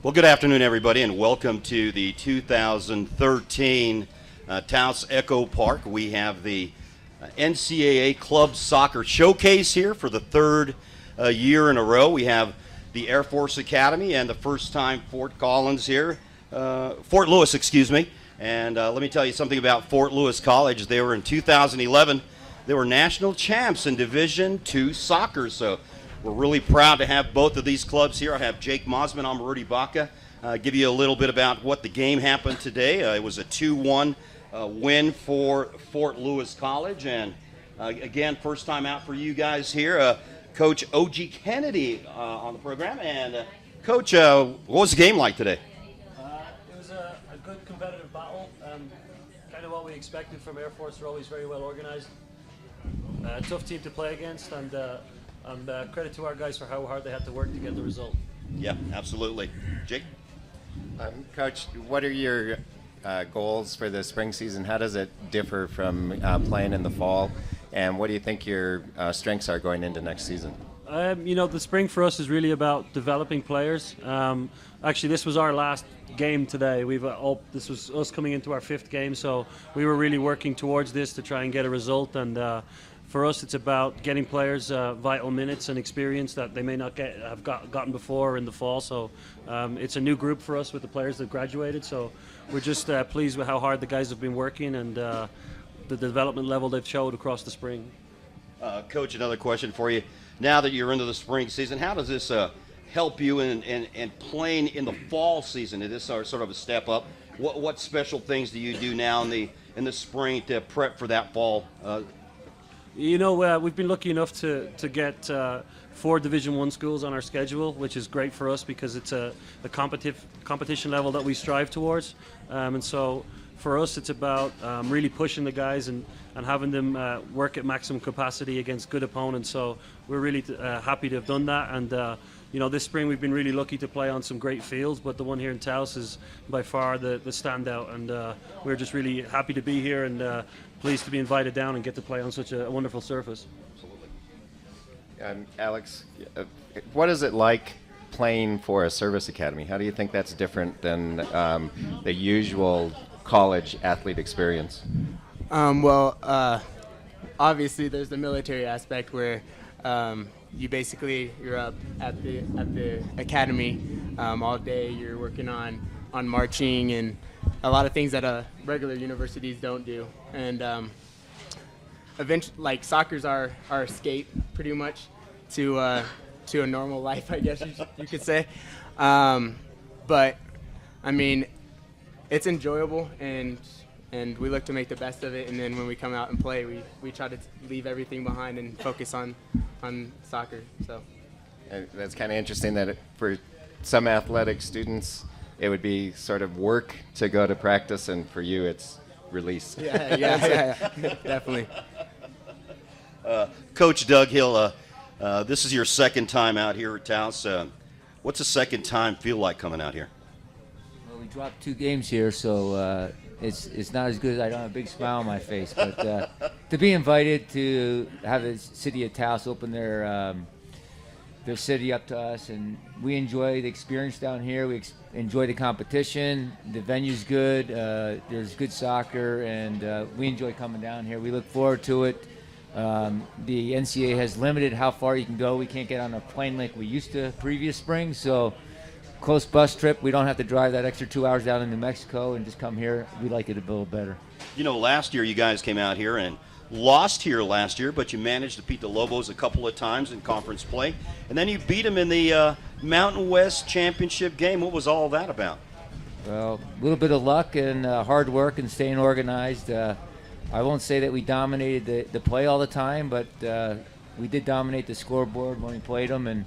Well, good afternoon, everybody, and welcome to the 2013 Taos Eco Park. We have the NCAA Club Soccer Showcase here for the third year in a row. We have the Air Force Academy and the first time Fort Lewis here. And let me tell you something about Fort Lewis College. They were in 2011. They were national champs in Division II soccer. So we're really proud to have both of these clubs here. I have Jake Mossman. I'm Rudy Baca. Give you a little bit about what the game happened today. It was a 2-1 win for Fort Lewis College. And again, first time out for you guys here. Coach O.G. Kennedy on the program. And Coach, what was the game like today? It was a good competitive battle. Kind of what we expected from Air Force. They're always very well organized. Tough team to play against, and credit to our guys for how hard they had to work to get the result. Yeah, absolutely. Jake? Coach, what are your goals for the spring season? How does it differ from playing in the fall? And what do you think your strengths are going into next season? The spring for us is really about developing players. Actually, this was our last game today. This was us coming into our fifth game, so we were really working towards this to try and get a result. And for us, it's about getting players vital minutes and experience that they may not have gotten before in the fall. So it's a new group for us with the players that graduated. So we're just pleased with how hard the guys have been working and the development level they've showed across the spring. Coach, another question for you. Now that you're into the spring season, how does this help you in playing in the fall season? Is this sort of a step up? What special things do you do now in the spring to prep for that fall? We've been lucky enough to get 4 Division I schools on our schedule, which is great for us because it's the competition level that we strive towards. And so for us, it's about really pushing the guys and having them work at maximum capacity against good opponents. So we're really happy to have done that. And this spring we've been really lucky to play on some great fields, but the one here in Taos is by far the standout. And we're just really happy to be here and pleased to be invited down and get to play on such a wonderful surface. Absolutely. Alex, what is it like playing for a service academy? How do you think that's different than the usual college athlete experience? Obviously there's the military aspect where you're up at the academy all day. You're working on marching and a lot of things that regular universities don't do. And eventually, like, soccer's our escape pretty much to a normal life, I guess you could say. But I mean, it's enjoyable and we look to make the best of it. And then when we come out and play, we try to leave everything behind and focus on soccer. So that's kind of interesting that for some athletic students, it would be sort of work to go to practice, and for you, it's release. Yeah, definitely. Coach Doug Hill, this is your second time out here at Taos. What's the second time feel like coming out here? Well, we dropped 2 games here, so it's not as good as I don't have a big smile on my face. But to be invited to have the city of Taos open their city up to us, and we enjoy the experience down here. We enjoy the competition. The venue's good. There's good soccer, and we enjoy coming down here. We look forward to it. The NCAA has limited how far you can go. We can't get on a plane like we used to previous spring, so close bus trip. We don't have to drive that extra 2 hours down to New Mexico and just come here. We like it a little better. Last year you guys came out here and lost here last year, but you managed to beat the Lobos a couple of times in conference play, and then you beat them in the Mountain West Championship game. What was all that about? Well, a little bit of luck and hard work and staying organized. I won't say that we dominated the play all the time, but we did dominate the scoreboard when we played them. And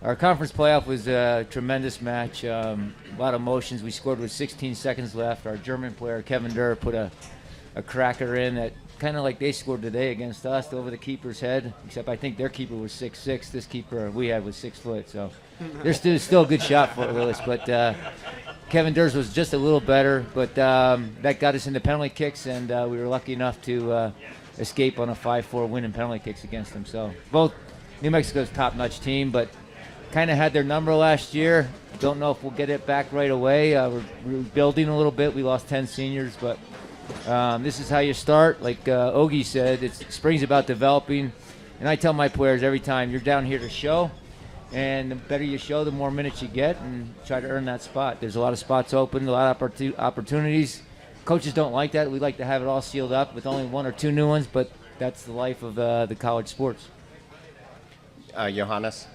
our conference playoff was a tremendous match. A lot of emotions. We scored with 16 seconds left. Our German player, Kevin Durr, put a cracker in that kind of like they scored today against us over the keeper's head, except I think their keeper was 6'6". This keeper we had was 6 foot. So there's still a good shot for Willis, but Kevin Durr's was just a little better. But that got us into penalty kicks, and we were lucky enough to escape on a 5-4 win in penalty kicks against them. So both New Mexico's top-notch team, but kind of had their number last year. Don't know if we'll get it back right away. We're rebuilding a little bit. We lost 10 seniors, but this is how you start. Like Ogie said, spring's about developing. And I tell my players every time, you're down here to show. And the better you show, the more minutes you get, and try to earn that spot. There's a lot of spots open, a lot of opportunities. Coaches don't like that. We like to have it all sealed up with only 1 or 2 new ones, but that's the life of the college sports. Johannes,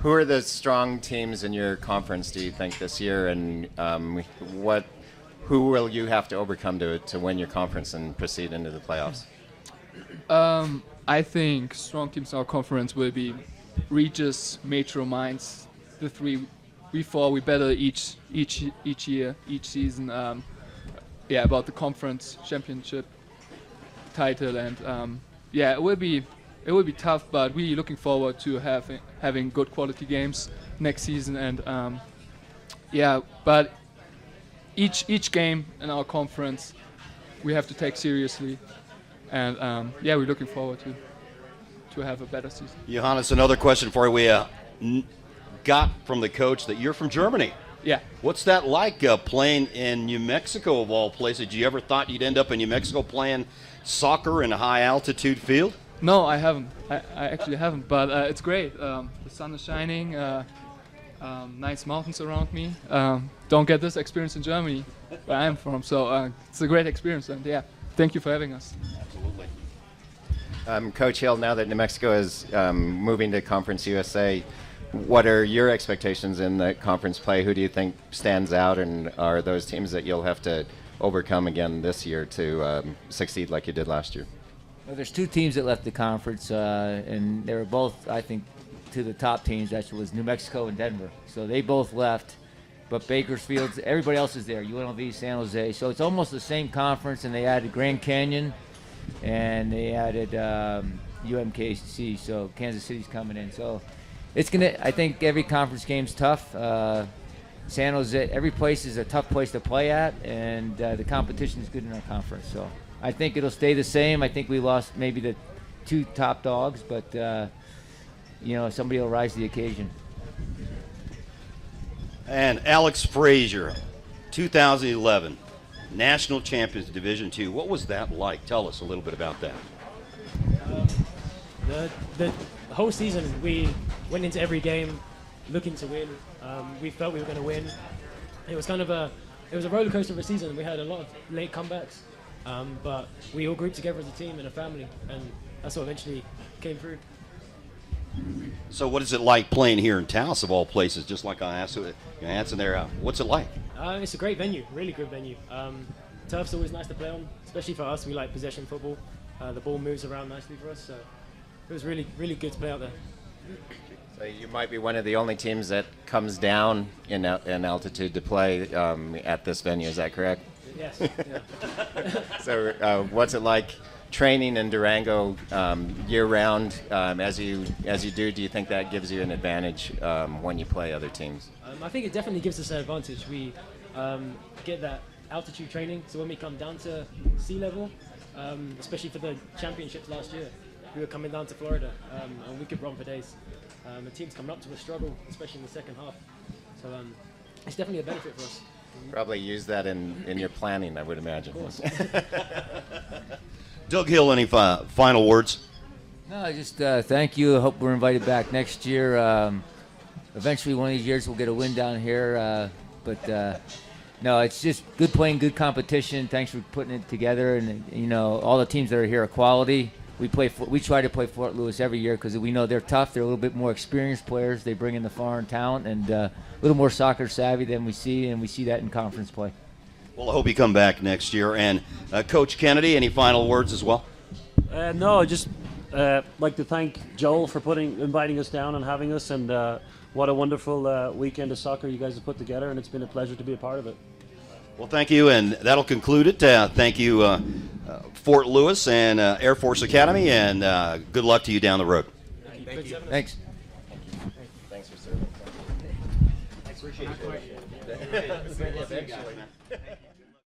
who are the strong teams in your conference, do you think, this year? And who will you have to overcome to win your conference and proceed into the playoffs? I think strong teams in our conference will be Regis, Metro, Mainz. The 3 we fall, we better each year, each season. About the conference championship title, and it will be tough, but we're looking forward to having good quality games next season. And but each game in our conference we have to take seriously. And we're looking forward to have a better season. Johannes, another question for you. We got from the coach that you're from Germany. Yeah. What's that like playing in New Mexico, of all places? Did you ever thought you'd end up in New Mexico playing soccer in a high-altitude field? No, I haven't. I actually haven't, but it's great. The sun is shining, nice mountains around me. Don't get this experience in Germany, where I'm from, so it's a great experience. And thank you for having us. Absolutely. Coach Hill, now that New Mexico is moving to Conference USA, what are your expectations in the conference play? Who do you think stands out, and are those teams that you'll have to overcome again this year to succeed like you did last year? Well, there's 2 teams that left the conference, and they were both, I think, to the top teams. Actually, was New Mexico and Denver. So they both left. But Bakersfield, everybody else is there. UNLV, San Jose. So it's almost the same conference, and they added Grand Canyon, and they added UMKC. So Kansas City's coming in. So it's gonna. I think every conference game's tough. San Jose, every place is a tough place to play at, and the competition is good in our conference. So I think it'll stay the same. I think we lost maybe the 2 top dogs, but somebody will rise to the occasion. And Alex Frazier, 2011, National Champions Division II. What was that like? Tell us a little bit about that. The whole season, we went into every game looking to win. We felt we were going to win. It was kind of a roller coaster of a season. We had a lot of late comebacks, but we all grouped together as a team and a family, and that's what eventually came through. So what is it like playing here in Taos, of all places, just like I asked Hanson there? What's it like? It's a great venue, really good venue. Turf's always nice to play on, especially for us. We like possession football. The ball moves around nicely for us, so it was really, really good to play out there. So you might be one of the only teams that comes down in altitude to play at this venue. Is that correct? Yes. Yeah. So what's it like training in Durango year-round? As you do you think that gives you an advantage when you play other teams? I think it definitely gives us an advantage. We get that altitude training, so when we come down to sea level, especially for the championships last year, we were coming down to Florida, and we could run for days. The teams coming up to a struggle, especially in the second half. So it's definitely a benefit for us. Probably use that in your planning, I would imagine. Of course. Doug Hill, any final words? No, just thank you. I hope we're invited back next year. Eventually, one of these years, we'll get a win down here. No, it's just good playing, good competition. Thanks for putting it together. And all the teams that are here are quality. We try to play Fort Lewis every year because we know they're tough. They're a little bit more experienced players. They bring in the foreign talent and a little more soccer savvy than we see, and we see that in conference play. Well, I hope you come back next year. And Coach Kennedy, any final words as well? No, just like to thank Joel for inviting us down and having us, and what a wonderful weekend of soccer you guys have put together, and it's been a pleasure to be a part of it. Well, thank you, and that'll conclude it. Thank you, Fort Lewis and Air Force Academy, and good luck to you down the road. Thank you. Thanks. Thanks for serving. Appreciate it.